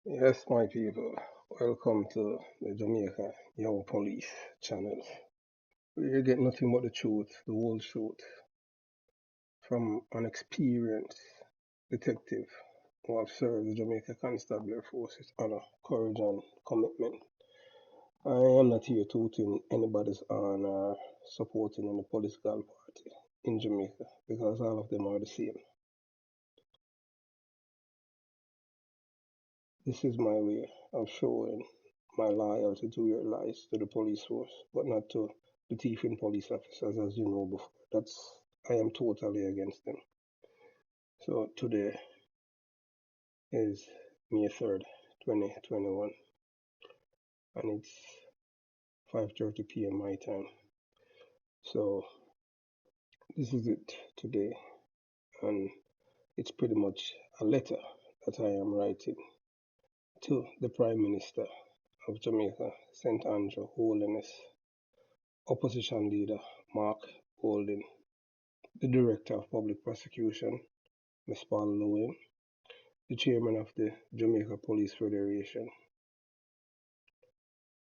Yes, my people, welcome to the Jamaica Young Police channel. You get nothing but the truth, the whole truth, from an experienced detective who have served the Jamaica Constabulary Force with honor, courage, and commitment. I am not here tooting anybody's honor or supporting any political party in Jamaica because all of them are the same. This is my way of showing my loyalty to your lies to the police force, but not to the thieving police officers, as you know before. I am totally against them. So today is May 3rd, 2021, and it's 5:30 p.m. my time. So this is it today, and it's pretty much a letter that I am writing to the Prime Minister of Jamaica, St. Andrew Holiness, Opposition Leader Mark Golding, the Director of Public Prosecution, Ms. Paul Lewin, the Chairman of the Jamaica Police Federation.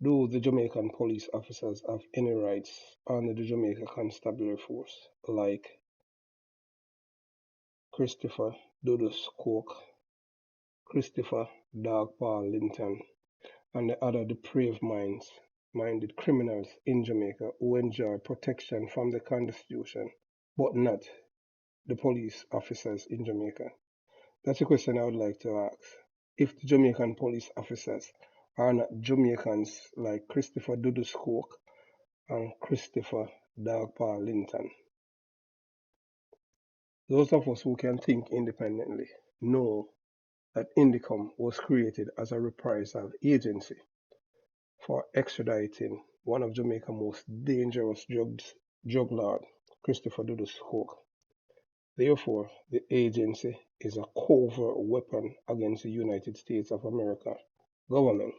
Do the Jamaican police officers have any rights under the Jamaica Constabulary Force, like Christopher Dudus Coke, Christopher Dogpaw Linton, and the other depraved minded criminals in Jamaica who enjoy protection from the Constitution, but not the police officers in Jamaica? That's a question I would like to ask. If the Jamaican police officers are not Jamaicans like Christopher Dudus Cook and Christopher Dagpa Linton, those of us who can think independently know that Indicom was created as a reprisal agency for extraditing one of Jamaica's most dangerous drug lord, Christopher Dudus Cook. Therefore, the agency is a covert weapon against the United States of America government.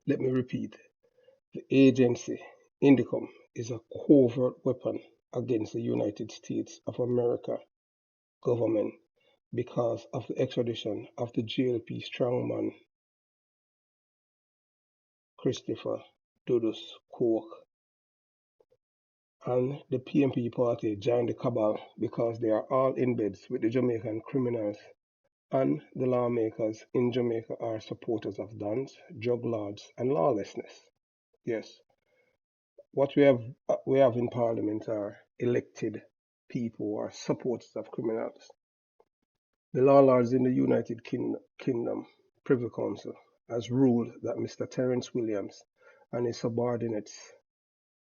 Let me repeat, the agency, Indicom, is a covert weapon against the United States of America government because of the extradition of the JLP strongman Christopher Dudus Cook, and the PMP party joined the cabal because they are all in bed with the Jamaican criminals, and the lawmakers in Jamaica are supporters of dons, drug lords, and lawlessness. Yes, what we have in Parliament are elected people who are supporters of criminals. The law lords in the United Kingdom Privy Council has ruled that Mr. Terrence Williams and his subordinates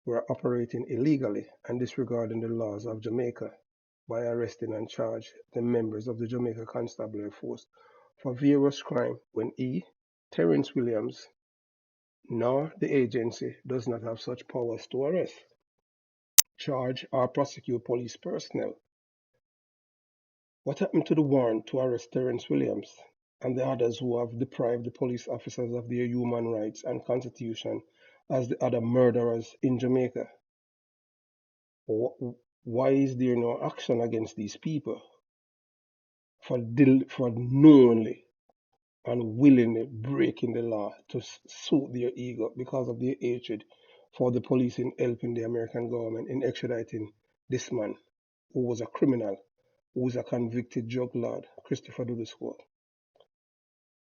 were operating illegally and disregarding the laws of Jamaica by arresting and charging the members of the Jamaica Constabulary Force for various crimes when he, Terrence Williams, nor the agency does not have such powers to arrest, charge, or prosecute police personnel. What happened to the warrant to arrest Terrence Williams and the others who have deprived the police officers of their human rights and constitution as the other murderers in Jamaica? Why is there no action against these people for knowingly and willingly breaking the law to suit their ego because of their hatred for the police in helping the American government in extraditing this man who was a criminal, who was a convicted drug lord, Christopher Dudus?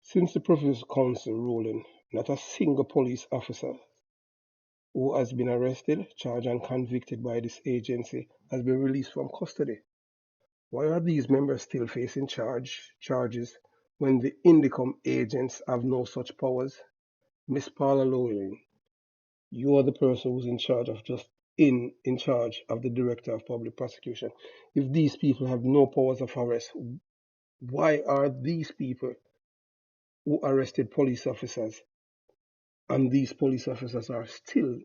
Since the Provincial Council ruling, not a single police officer who has been arrested, charged, and convicted by this agency has been released from custody. Why are these members still facing charges when the Indicom agents have no such powers? Miss Paula Lowling, you are the person who's in charge of the Director of Public Prosecution. If these people have no powers of arrest, why are these people who arrested police officers and these police officers are still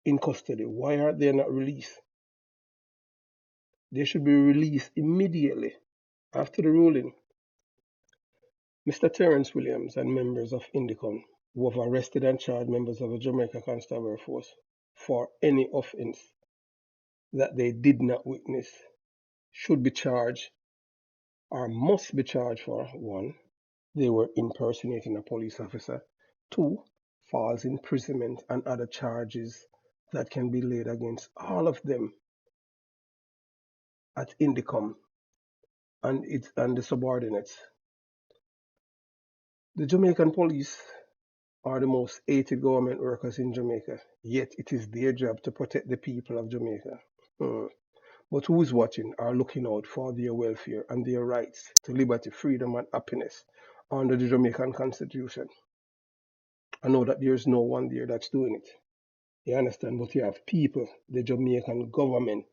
in custody? Why are they not released? They should be released immediately after the ruling. Mr. Terrence Williams and members of Indicom who have arrested and charged members of the Jamaica Constabulary Force for any offence that they did not witness should be charged or must be charged for: one, They were impersonating a police officer. 2, false imprisonment and other charges that can be laid against all of them at Indicom and the subordinates. The Jamaican police are the most hated government workers in Jamaica, yet it is their job to protect the people of Jamaica. Hmm. But who is watching or looking out for their welfare and their rights to liberty, freedom, and happiness under the Jamaican Constitution? I know that there's no one there that's doing it. You understand? But you have people, the Jamaican government,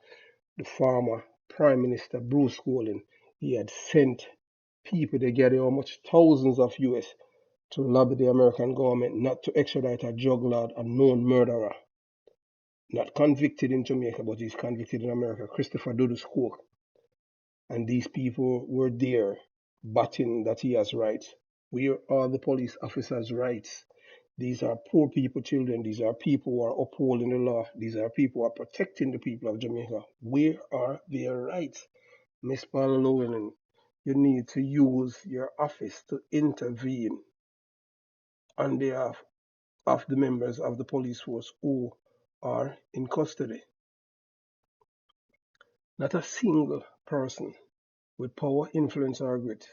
the former Prime Minister Bruce Golding, he had sent people, they get how much thousands of US to lobby the American government not to extradite a drug lord, a known murderer, not convicted in Jamaica, but he's convicted in America, Christopher Dudus Cook. And these people were there batting that he has rights. Where are the police officers' rights? These are poor people, children. These are people who are upholding the law. These are people who are protecting the people of Jamaica. Where are their rights? Miss Llewellyn, you need to use your office to intervene on behalf of the members of the police force who are in custody. Not a single person with power, influence, or grit.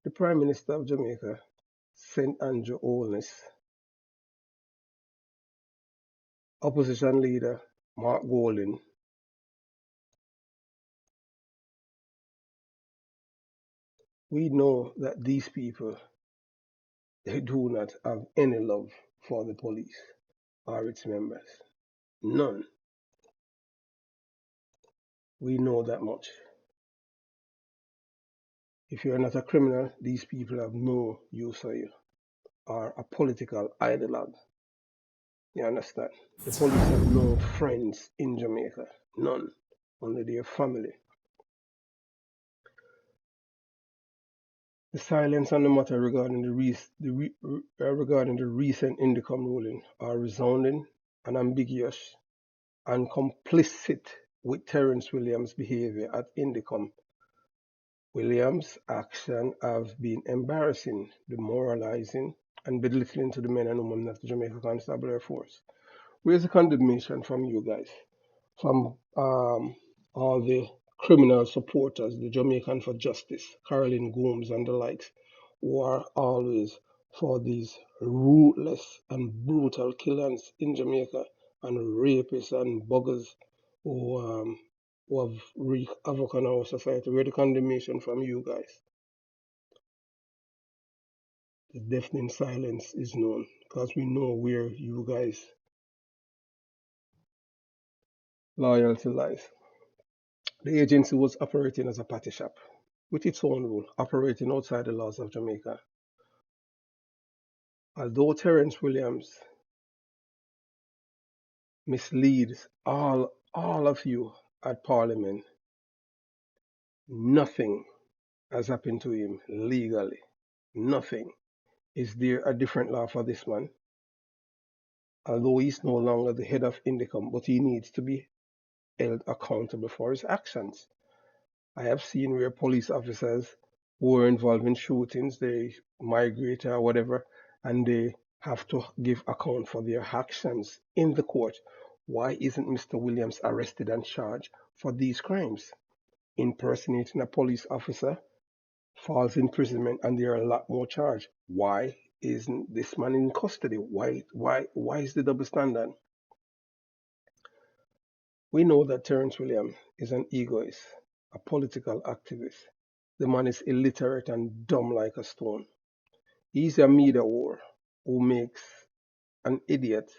The Prime Minister of Jamaica, St. Andrew Holness, opposition leader Mark Golding, we know that these people, they do not have any love for the police or its members. None. We know that much. If you're not a criminal, these people have no use for you, or a political ideologue. You understand? The police have no friends in Jamaica. None. Only their family. The silence on the matter regarding regarding the recent Indicom ruling are resounding and ambiguous and complicit with Terrence Williams' behavior at Indicom. Williams' actions have been embarrassing, demoralizing, and belittling to the men and women of the Jamaica Constabulary Force. Where's the condemnation from you guys? From all the criminal supporters, the Jamaican for Justice, Caroline Gooms and the likes, who are always for these ruthless and brutal killings in Jamaica and rapists and buggers who have wreaked havoc on our society. Where the condemnation from you guys? The deafening silence is known because we know where you guys' loyalty lies. The agency was operating as a party shop with its own rule, operating outside the laws of Jamaica. Although Terrence Williams misleads all of you at Parliament, nothing has happened to him legally. Nothing. Is there a different law for this man? Although he's no longer the head of Indicom, but he needs to be held accountable for his actions. I have seen where police officers who were involved in shootings, they migrate or whatever, and they have to give account for their actions in the court. Why isn't Mr. Williams arrested and charged for these crimes? Impersonating a police officer, false imprisonment, and there are a lot more charged. Why isn't this man in custody? Why is the double standard? We know that Terrence Williams is an egoist, a political activist. The man is illiterate and dumb like a stone. He's a media whore who makes an idiot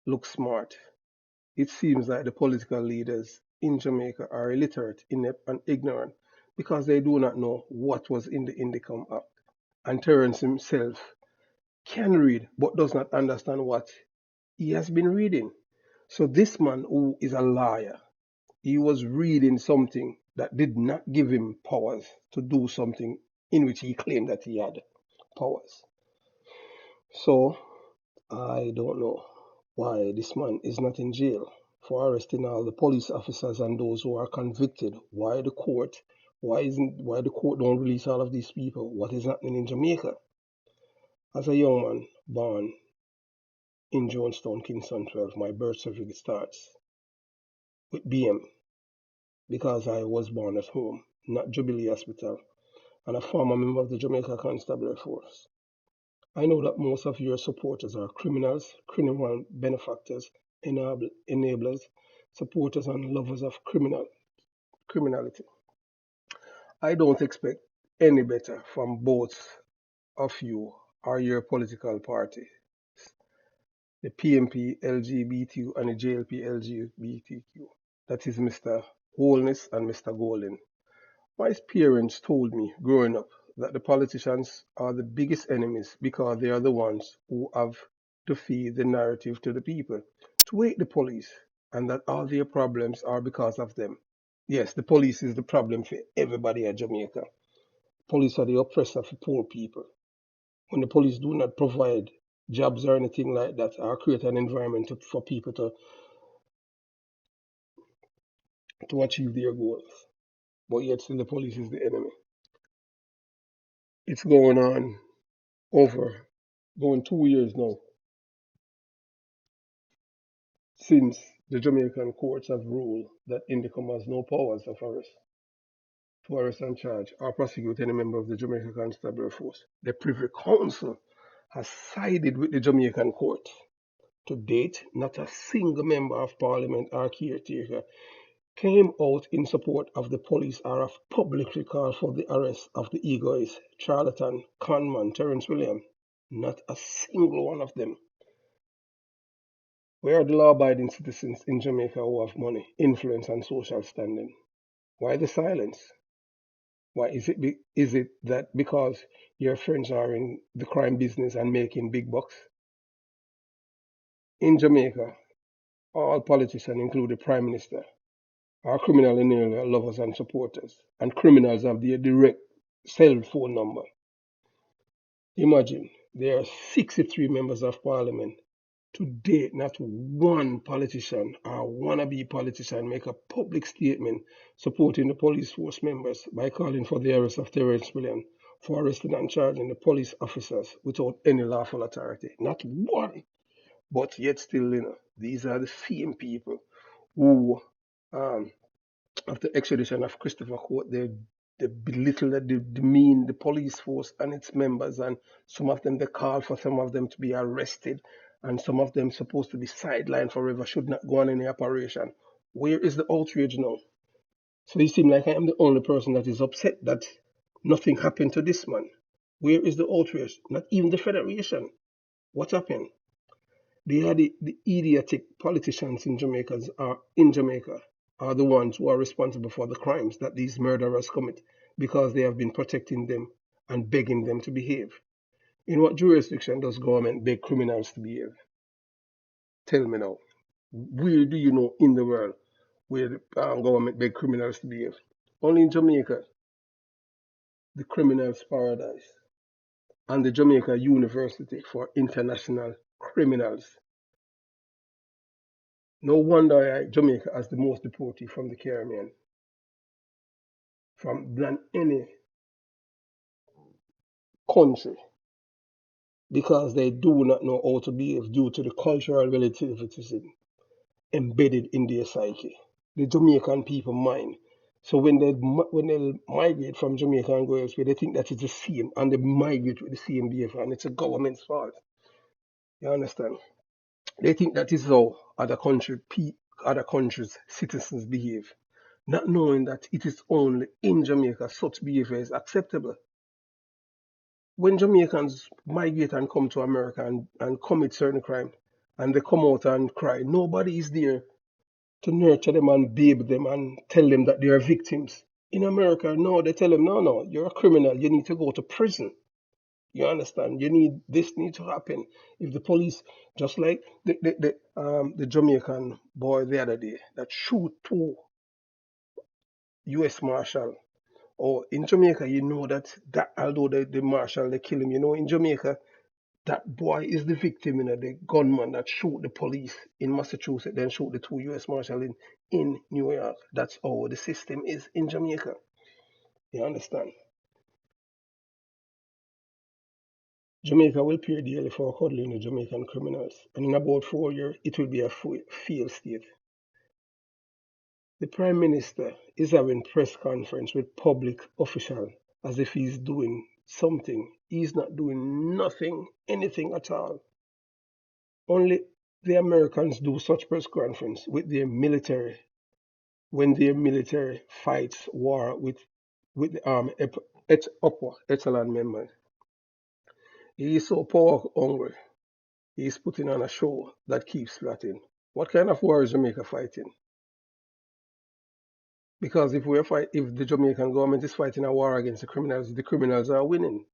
look smart. It seems like the political leaders in Jamaica are illiterate, inept, and ignorant because they do not know what was in the Indicom Act. And Terrence himself can read but does not understand what he has been reading. So this man who is a liar, he was reading something that did not give him powers to do something in which he claimed that he had powers. So I don't know why this man is not in jail for arresting all the police officers and those who are convicted. Why the court Why the court don't release all of these people? What is happening in Jamaica? As a young man born in Jonestown, Kingston 12, my birth certificate starts with BM because I was born at home, not Jubilee Hospital, and a former member of the Jamaica Constabulary Force. I know that most of your supporters are criminals, criminal benefactors, enablers, supporters, and lovers of criminality. I don't expect any better from both of you or your political party, the PMP LGBTQ and the JLP LGBTQ. That is Mr. Wholeness and Mr. Golden. My parents told me growing up that the politicians are the biggest enemies because they are the ones who have to feed the narrative to the people, to hate the police, and that all their problems are because of them. Yes, the police is the problem for everybody at Jamaica. Police are the oppressor for poor people. When the police do not provide jobs or anything like that, or create an environment for people to achieve their goals, but yet still the police is the enemy. It's going on over going 2 years now since the Jamaican courts have ruled that Indicom has no powers of arrest, to arrest and charge or prosecute any member of the Jamaica Constabulary Force. The Privy Council has sided with the Jamaican court. To date, not a single member of parliament or caretaker came out in support of the police or have publicly called for the arrest of the egoist, charlatan, conman, Terrence Williams. Not a single one of them. Where are the law-abiding citizens in Jamaica who have money, influence, and social standing? Why the silence? Why is it that because your friends are in the crime business and making big bucks? In Jamaica, all politicians, including the Prime Minister, are criminal enabler lovers and supporters, and criminals have their direct cell phone number. Imagine there are 63 members of parliament. To date, not one politician or wannabe politician make a public statement supporting the police force members by calling for the arrest of Terrence Williams for arresting and charging the police officers without any lawful authority. Not one. But yet still, these are the same people who um, after extradition of Christopher Court, they belittle, they demean the police force and its members, and some of them they call for some of them to be arrested, and some of them supposed to be sidelined forever, should not go on any operation. Where is the outrage now? So it seems like I am the only person that is upset that nothing happened to this man. Where is the outrage? Not even the Federation. What happened? The idiotic politicians in Jamaica are the ones who are responsible for the crimes that these murderers commit because they have been protecting them and begging them to behave. In what jurisdiction does government beg criminals to behave? Tell me now. Where do you know in the world where the government beg criminals to behave? Only in Jamaica, the criminal's paradise, and the Jamaica University for International Criminals. No wonder Jamaica has the most deportees from the Caribbean than any country because they do not know how to behave due to the cultural relativism embedded in their psyche. The Jamaican people mind. So when they migrate from Jamaica and go elsewhere, they think that it's the same and they migrate with the same behavior and it's a government's fault. You understand? They think that is how other countries' citizens behave, not knowing that it is only in Jamaica such behavior is acceptable. When Jamaicans migrate and come to America and commit certain crime and they come out and cry, nobody is there to nurture them and babe them and tell them that they are victims. In America, no, they tell them, no, no, you're a criminal, you need to go to prison. You understand? This needs to happen. If the police, just like the Jamaican boy the other day that shoot two U.S. Marshal. Or in Jamaica, you know that although the marshal they kill him, in Jamaica that boy is the victim, the gunman that shoot the police in Massachusetts, then shoot the two U.S. Marshal in New York. That's how the system is in Jamaica. You understand? Jamaica will pay dearly for cuddling the Jamaican criminals, and in about 4 years, it will be a failed state. The Prime Minister is having press conference with public officials as if he's doing something. He's not doing nothing, anything at all. Only the Americans do such press conference with their military when their military fights war with the army upper echelon members. He is so power hungry. He is putting on a show that keeps flattening. What kind of war is Jamaica fighting? Because if the Jamaican government is fighting a war against the criminals are winning.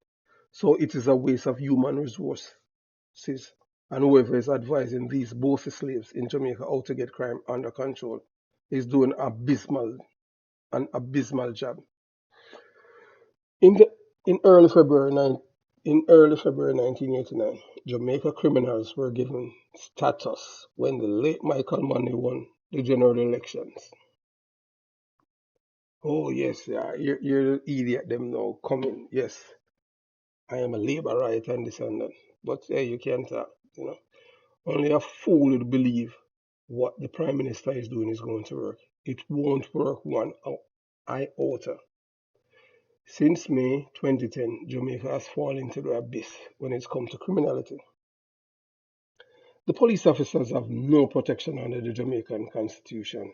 So it is a waste of human resources. And whoever is advising these bossy slaves in Jamaica how to get crime under control is doing an abysmal job. In the in early February 1989, Jamaica criminals were given status when the late Michael Manley won the general elections. Oh yes, yeah, you're the idiot them now coming. Yes, I am a labor right and this and that. But hey, you can't you know. Only a fool would believe what the Prime Minister is doing is going to work. It won't work one iota. Since May 2010, Jamaica has fallen into the abyss when it comes to criminality. The police officers have no protection under the Jamaican Constitution.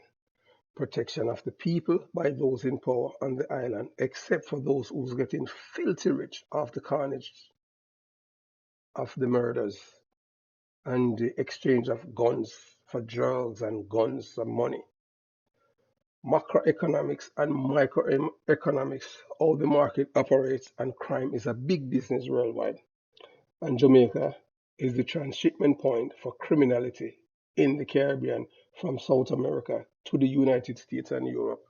Protection of the people by those in power on the island, except for those who's getting filthy rich off the carnage of the murders and the exchange of guns for drugs and guns and money. Macroeconomics and microeconomics, how the market operates and crime is a big business worldwide. And Jamaica is the transshipment point for criminality in the Caribbean from South America to the United States and Europe.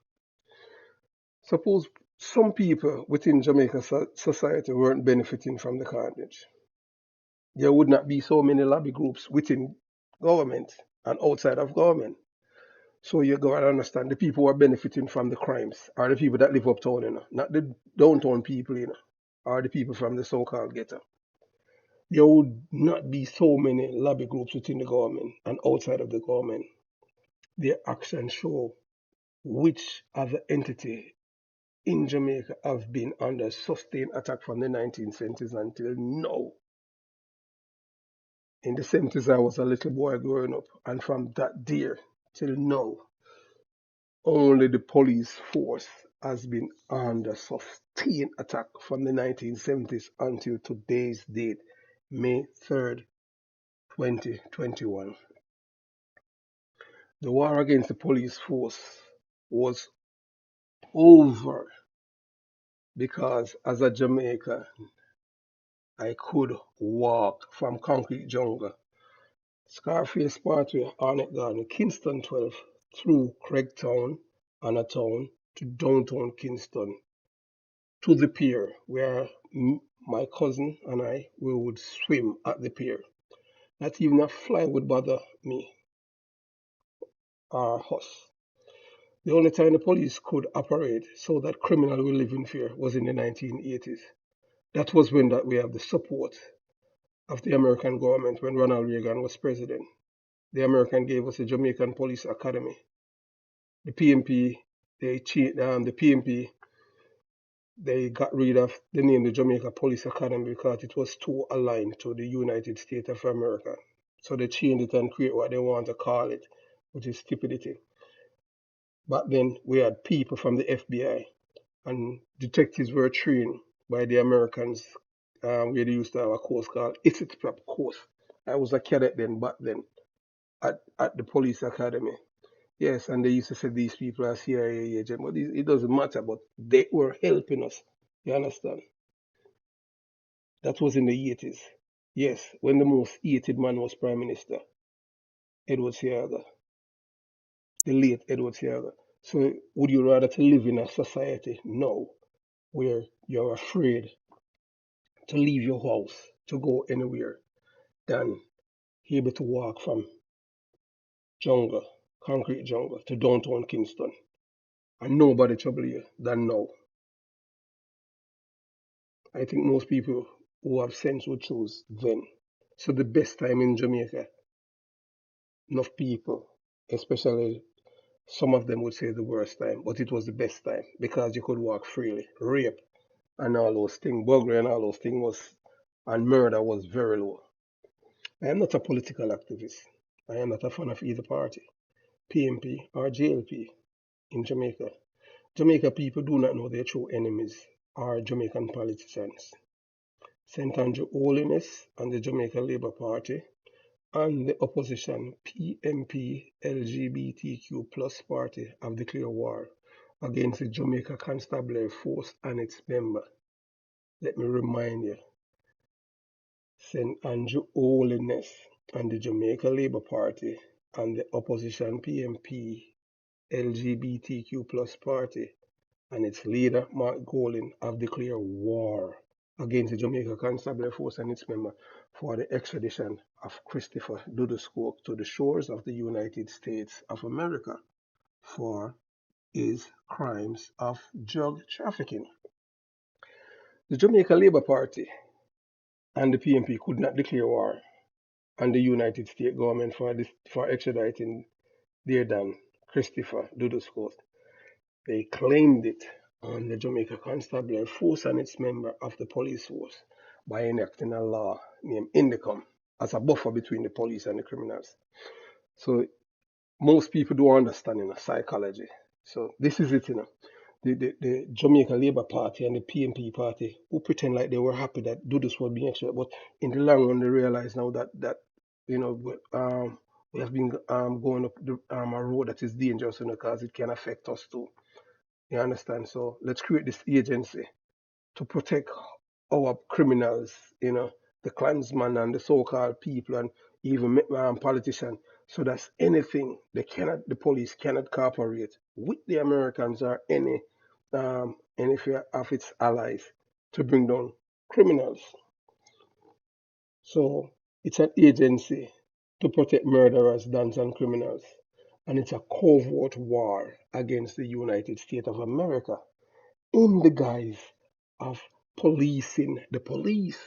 Suppose some people within Jamaica society weren't benefiting from the carnage. There would not be so many lobby groups within government and outside of government. So you gotta understand the people who are benefiting from the crimes are the people that live uptown, not the downtown people, or the people from the so-called ghetto. There would not be so many lobby groups within the government and outside of the government. Their actions show which other entity in Jamaica have been under sustained attack from the 1970s until now. In the 70s, I was a little boy growing up, and from that day till now, only the police force has been under sustained attack from the 1970s until today's date, May 3rd, 2021. The war against the police force was over because as a Jamaican, I could walk from Concrete Jungle, Scarface Parkway, Arnett Garden, Kingston 12, through Craigtown, Anatown, to downtown Kingston, to the pier where my cousin and we would swim at the pier. Not even a fly would bother me or us. The only time the police could operate so that criminals will live in fear was in the 1980s. That was when that we have the support of the American government when Ronald Reagan was president. The American gave us the Jamaican Police Academy. The PMP, the PMP, they got rid of the name the Jamaica Police Academy because it was too aligned to the United States of America. So they changed it and create what they want to call it, which is stupidity. Back then, we had people from the FBI, and detectives were trained by the Americans, where they used to have a course called Ethics Prep course. I was a cadet then, back then, at the police academy. Yes, and they used to say these people are CIA agents, but it doesn't matter, but they were helping us. You understand? That was in the 80s. Yes, when the most hated man was Prime Minister, Edward Seaga, the late Edward Seaga. So would you rather to live in a society now where you're afraid to leave your house to go anywhere than able to walk from jungle, concrete jungle, to downtown Kingston, and nobody trouble you than now? I think most people who have sense would choose then. So the best time in Jamaica, enough people, especially some of them would say the worst time, but it was the best time because you could walk freely. Rape and all those things, burglary and all those things was, and murder was very low. I am not a political activist. I am not a fan of either party, PMP or JLP in Jamaica. Jamaica people do not know their true enemies are Jamaican politicians. St. Andrew Holiness and the Jamaica Labour Party and the opposition PMP LGBTQ plus party have declared war against the Jamaica Constabulary Force and its member. Let me remind you, St. Andrew Holiness and the Jamaica Labour Party and the opposition PMP LGBTQ plus party and its leader Mark Golin have declared war against the Jamaica Constabulary Force and its member for the extradition of Christopher Dudus to the shores of the United States of America for his crimes of drug trafficking. The Jamaica Labour Party and the PMP could not declare war on the United States government for extraditing their Dan Christopher Dudus. They claimed it on the Jamaica Constabulary Force and its member of the police force by enacting a law named Indicom as a buffer between the police and the criminals. So most people don't understand psychology. So this is it, The Jamaica Labour Party and the PMP party who pretend like they were happy that Dudus was being extradited, but in the long run they realize now that we have been going up a road that is dangerous, because it can affect us too. You understand? So let's create this agency to protect our criminals, the clansmen and the so-called people and even politicians. So that's anything the police cannot cooperate with the Americans or any of its allies to bring down criminals. So it's an agency to protect murderers, dons, and criminals. And it's a covert war against the United States of America in the guise of policing the police.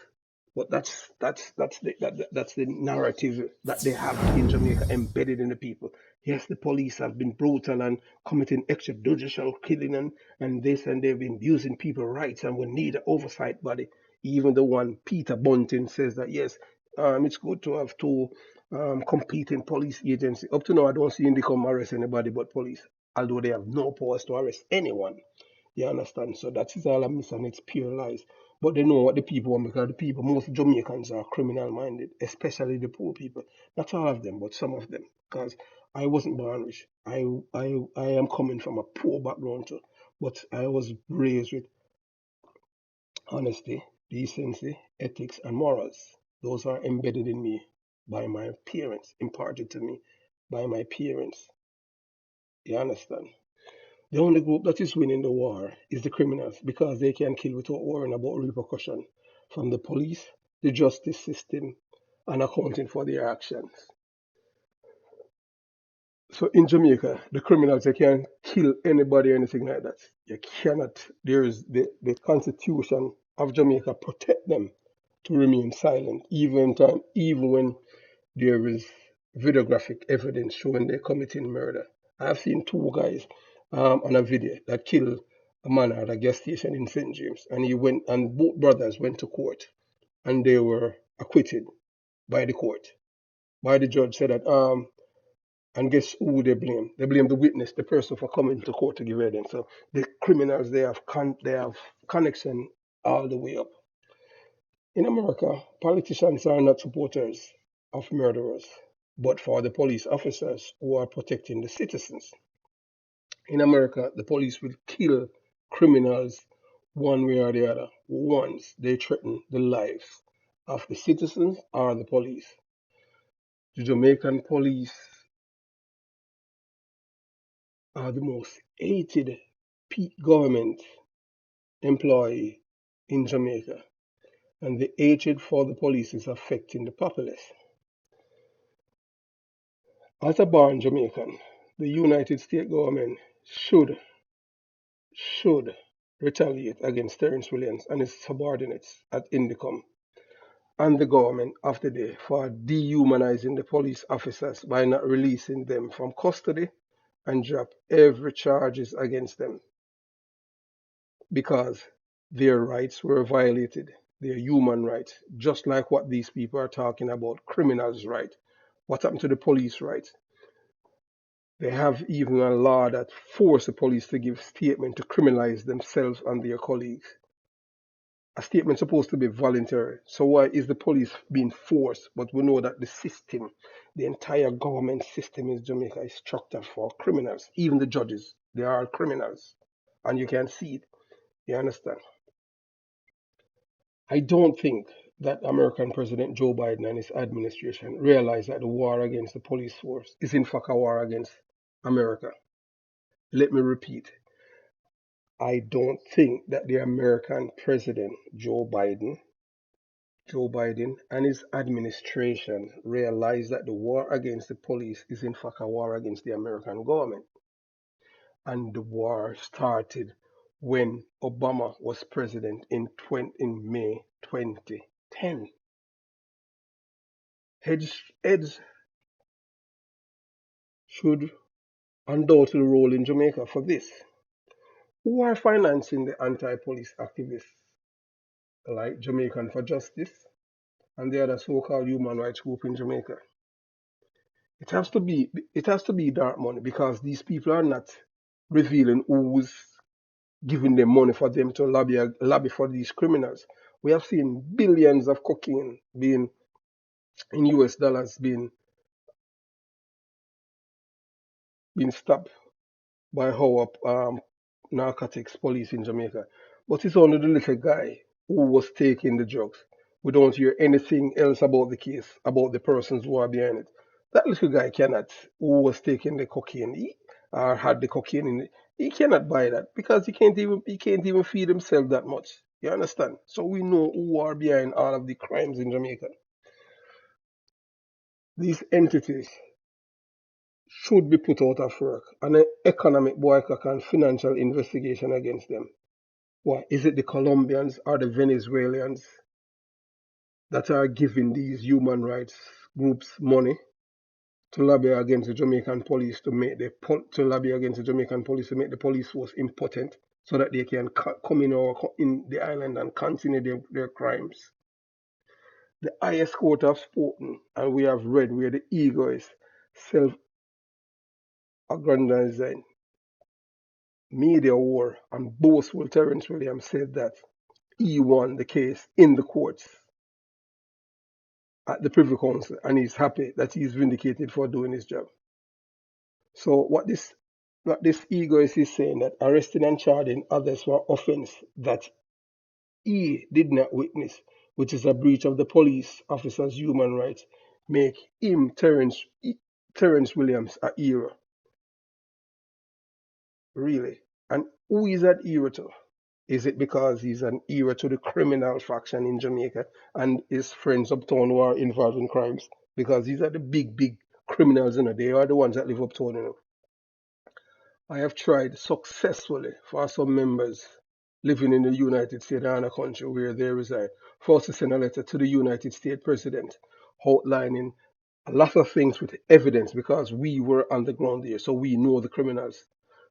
But that's the narrative that they have in Jamaica embedded in the people. Yes, the police have been brutal and committing extrajudicial killing and this, and they've been abusing people's rights, and we need an oversight body. Even the one Peter Bunting says that yes, it's good to have two competing police agencies. Up to now, I don't see them come arrest anybody but police, although they have no powers to arrest anyone. You understand? So that is all a myth and it's pure lies. But they know what the people want because the people, most Jamaicans are criminal minded, especially the poor people. Not all of them, but some of them. Because I wasn't born rich. I am coming from a poor background too. But I was raised with honesty, decency, ethics, and morals. Those are embedded in me by my parents, imparted to me by my parents. You understand? The only group that is winning the war is the criminals because they can kill without worrying about repercussion from the police, the justice system, and accounting for their actions. So in Jamaica, the criminals, they can kill anybody or anything like that. You cannot, there is the constitution of Jamaica protect them to remain silent, even when there is videographic evidence showing they're committing murder. I've seen two guys on a video that killed a man at a gas station in St. James, and both brothers went to court, and they were acquitted by the court. By the judge said that and guess who they blame? They blame the witness, the person for coming to court to give evidence. So the criminals they have connection all the way up. In America, politicians are not supporters of murderers, but for the police officers who are protecting the citizens. In America, the police will kill criminals one way or the other once they threaten the lives of the citizens or the police. The Jamaican police are the most hated government employee in Jamaica, and the hatred for the police is affecting the populace. As a born Jamaican, the United States government should retaliate against Terrence Williams and his subordinates at Indicom and the government of the day for dehumanizing the police officers by not releasing them from custody and drop every charges against them because their rights were violated, their human rights, just like what these people are talking about, criminals' rights. What happened to the police rights? They have even a law that forces the police to give statement to criminalize themselves and their colleagues. A statement supposed to be voluntary. So why is the police being forced? But we know that the system, the entire government system in Jamaica is structured for criminals. Even the judges, they are criminals. And you can see it. You understand? I don't think that American President Joe Biden and his administration realize that the war against the police force is in fact a war against America. Let me repeat. I don't think that the American President Joe Biden and his administration realize that the war against the police is in fact a war against the American government. And the war started when Obama was president in May 2010. Heads should undoubtedly roll in Jamaica for this. Who are financing the anti-police activists like Jamaican for Justice and the other so-called human rights group in Jamaica? It has to be dark money because these people are not revealing who's giving them money for them to lobby for these criminals. We have seen billions of cocaine being in US dollars being stopped by our narcotics police in Jamaica. But it's only the little guy who was taking the drugs. We don't hear anything else about the case, about the persons who are behind it. That little guy cannot, who was taking the cocaine, or had the cocaine in it, he cannot buy that because he can't even feed himself that much. You understand? So we know who are behind all of the crimes in Jamaica. These entities should be put out of work and an economic boycott and financial investigation against them. Why? Is it the Colombians or the Venezuelans that are giving these human rights groups money to lobby against the Jamaican police to lobby against the Jamaican police to make the police force impotent so that they can come in the island and continue their crimes? The highest court have spoken, and we have read where the egoist, self-aggrandizing media war and boastful Terrence Williams said that he won the case in the courts at the Privy Council, and he's happy that he's vindicated for doing his job. So what this egoist is saying, that arresting and charging others for offense that he did not witness, which is a breach of the police officer's human rights, make him Terrence Williams a hero, really. And who is that hero to? Is it because he's an hero to the criminal faction in Jamaica and his friends uptown who are involved in crimes? Because these are the big, big criminals, they are the ones that live uptown. I have tried successfully for some members living in the United States and a country where they reside for us to send a letter to the United States President outlining a lot of things with evidence because we were on the ground there, so we know the criminals.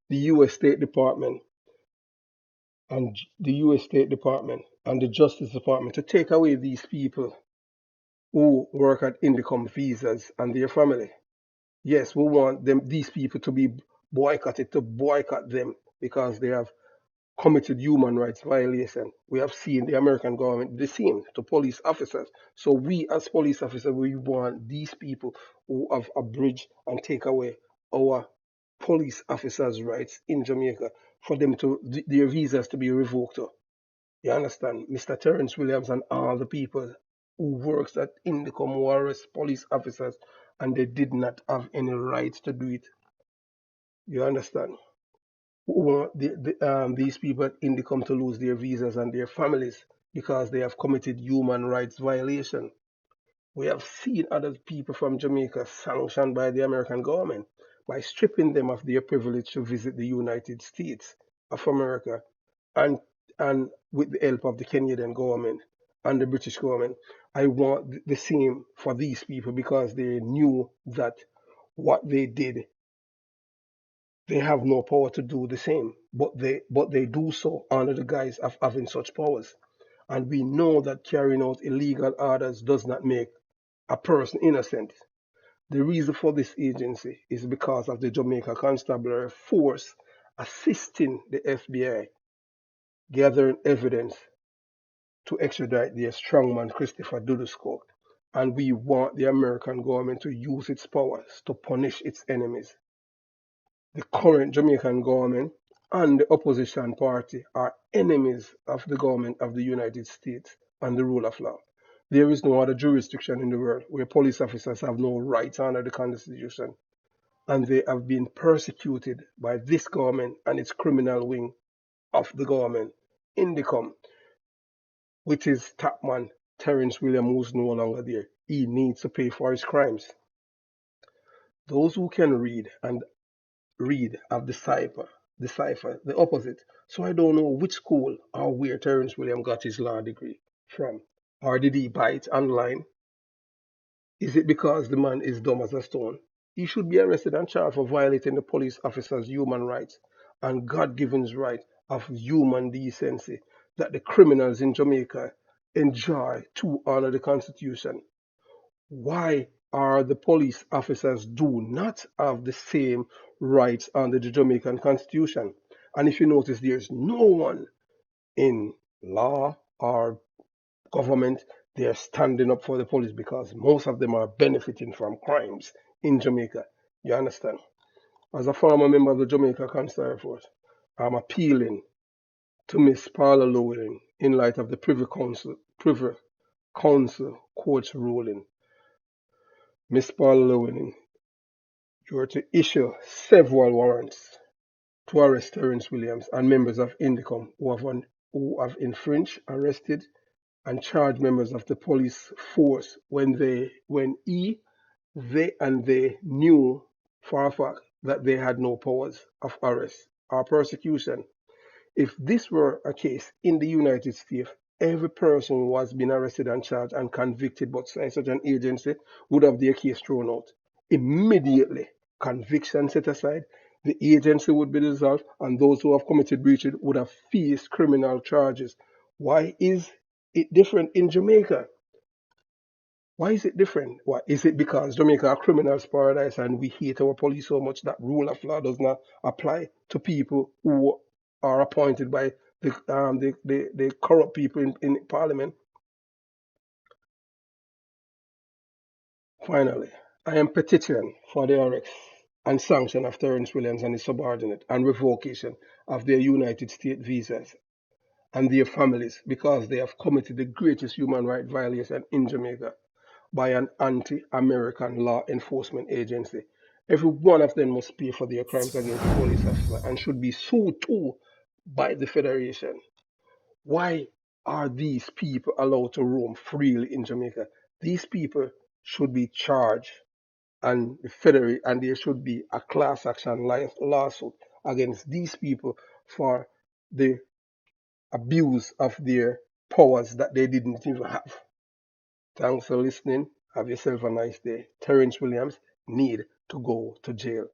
The U.S. State Department and the Justice Department to take away these people who work at Indicom visas and their family. Yes, we want these people to be boycotted, to boycott them because they have committed human rights violation. We have seen the American government the same to police officers. So we as police officers, we want these people who have abridged and take away our police officers' rights in Jamaica for them to their visas to be revoked. You understand? Mr. Terrence Williams and all the people who works at Indicom who arrest police officers and they did not have any rights to do it. You understand? Who want these people at Indicom to lose their visas and their families because they have committed human rights violation. We have seen other people from Jamaica sanctioned by the American government by stripping them of their privilege to visit the United States of America and and with the help of the Kenyan government and the British government, I want the same for these people because they knew that what they did, they have no power to do the same, but they do so under the guise of having such powers. And we know that carrying out illegal orders does not make a person innocent. The reason for this agency is because of the Jamaica Constabulary Force assisting the FBI gathering evidence to extradite their strongman Christopher Dudus. And we want the American government to use its powers to punish its enemies. The current Jamaican government and the opposition party are enemies of the government of the United States and the rule of law. There is no other jurisdiction in the world where police officers have no rights under the Constitution, and they have been persecuted by this government and its criminal wing of the government, INDICOM, which is top man Terrence William, who's no longer there. He needs to pay for his crimes. Those who can read have decipher the opposite. So I don't know which school or where Terrence William got his law degree from. Or did he buy it online? Is it because the man is dumb as a stone? He should be arrested and charged for violating the police officer's human rights and God given right of human decency that the criminals in Jamaica enjoy to honor the Constitution. Why are the police officers do not have the same rights under the Jamaican Constitution? And if you notice, there's no one in law or government they're standing up for the police because most of them are benefiting from crimes in Jamaica. You understand? As a former member of the Jamaica Constabulary Force, I'm appealing to Miss Paula Llewellyn in light of the Privy Council court's ruling. Miss Paula Llewellyn, you are to issue several warrants to arrest Terrence Williams and members of INDICOM who have infringed, arrested, and charged members of the police force when they knew for a fact that they had no powers of arrest or persecution. If this were a case in the United States, every person who has been arrested and charged and convicted but such an agency would have their case thrown out. Immediately, conviction set aside, the agency would be dissolved, and those who have committed breaches would have faced criminal charges. Why is it different in Jamaica? Why is it different? Why is it because Jamaica a criminal's paradise and we hate our police so much that rule of law does not apply to people who are appointed by the corrupt people in parliament? Finally, I am petitioning for the arrest and sanction of Terrence Williams and his subordinate and revocation of their United States visas and their families because they have committed the greatest human rights violation in Jamaica by an anti-American law enforcement agency. Every one of them must pay for their crimes against the police officer and should be sued too by the Federation. Why are these people allowed to roam freely in Jamaica? These people should be charged and and there should be a class action lawsuit against these people for the abuse of their powers that they didn't even have. Thanks for listening. Have yourself a nice day. Terrence Williams need to go to jail.